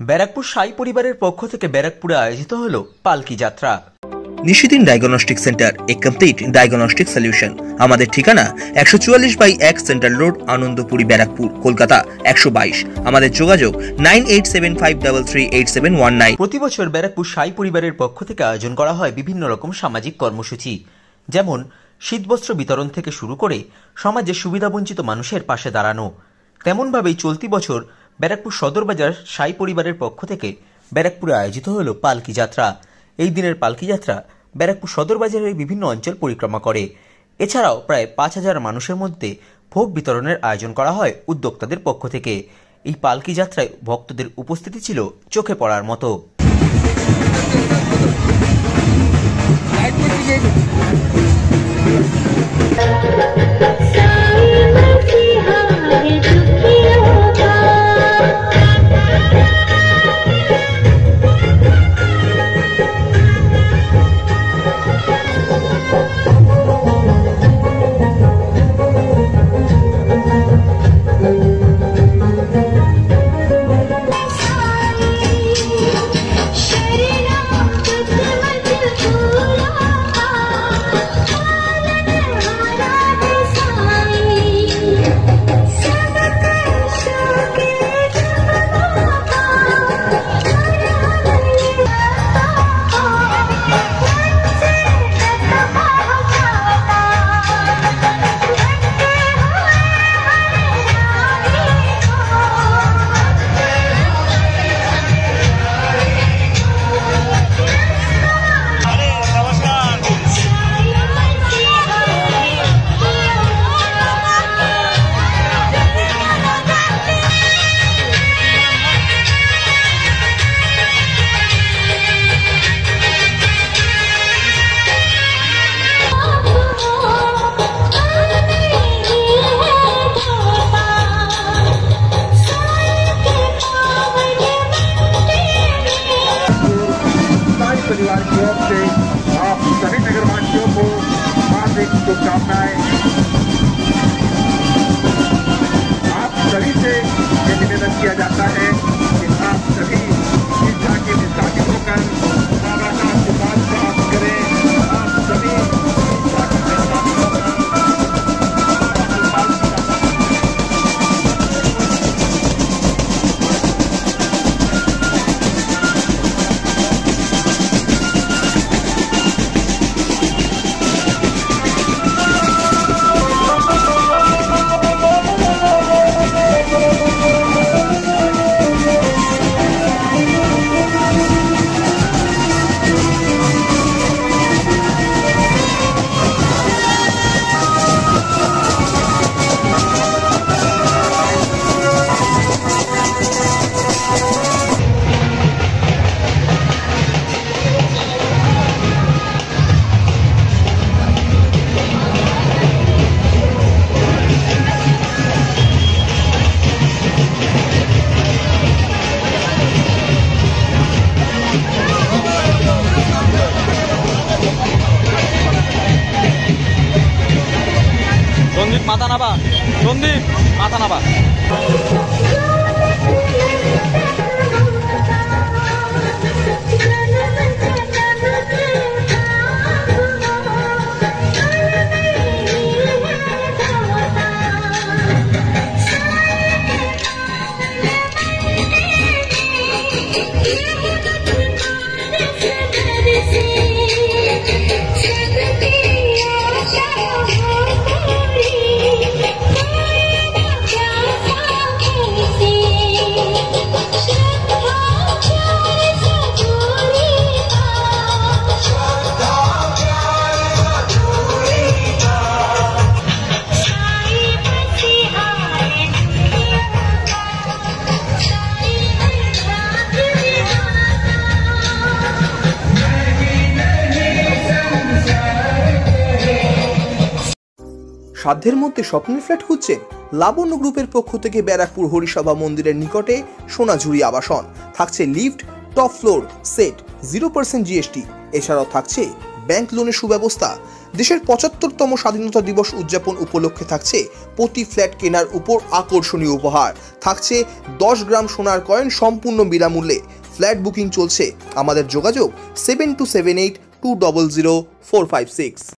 ব্যারাকপুর সাই পরিবারের পক্ষ থেকে ব্যারাকপুরে আয়োজিত হলো পালকি যাত্রা। নিশিদিন ডায়াগনস্টিক সেন্টার, এ কমপ্লিট ডায়াগনস্টিক সলিউশন। আমাদের ঠিকানা 144/1 সেন্ট্রাল রোড, আনন্দপুরি, ব্যারাকপুর, কলকাতা 122। আমাদের যোগাযোগ 9875338719। প্রতি বছর ব্যারাকপুর সাই পরিবারের পক্ষ থেকে আয়োজন করা হয় বিভিন্ন রকম সামাজিক কর্মসূচি, যেমন শীতবস্ত্র বিতরণ থেকে শুরু করে সমাজের সুবিধাবঞ্চিত মানুষের পাশে দাঁড়ানো। তেমনভাবেই চলতি বছর ব্যারাকপুর সদর বাজার সাই পরিবারের পক্ষ থেকে ব্যারাকপুরে আয়োজিত হলো পালকি যাত্রা। এই দিনের পালকি যাত্রা ব্যারাকপুর সদর বাজারের বিভিন্ন অঞ্চল পরিক্রমা করে। এছাড়াও প্রায় 5000 মানুষের মধ্যে ভোগ বিতরণের আয়োজন করা হয় উদ্যোক্তাদের পক্ষ থেকে। এই পালকি যাত্রায় ভক্তদের উপস্থিতি ছিল চোখে পড়ার মতো। परिवार की ओर से आप सभी नगरवासियों को हार्दिक शुभकामनाएं। आप सभी से ये निवेदन किया जाता है कि आप सभी शिक्षा के विस्थापित होकर बाबा का आशीर्वाद प्राप्त करें। आप सभी शिक्षा के विस्थापित होकर মাথা নাবা, সন্দীপ মাথা নাবা। সাধ্যের মধ্যে স্বপ্নের ফ্ল্যাট খুঁজছেন? লাবণ্য গ্রুপের পক্ষ থেকে ব্যারাকপুর হরিসভা মন্দিরের নিকটে সোনাঝুরি আবাসন। থাকছে lift, top floor, set, 0% GST। এছাড়াও থাকছে ব্যাংক লোনের সুব্যবস্থা। দেশের ৭৫তম স্বাধীনতা দিবস উদযাপন উপলক্ষে থাকছে প্রতি ফ্ল্যাট কেনার উপর আকর্ষণীয় উপহার, থাকছে 10 গ্রাম সোনার কয়েন সম্পূর্ণ বিনামূল্যে। ফ্ল্যাট বুকিং চলছে। আমাদের যোগাযোগ 7278200456।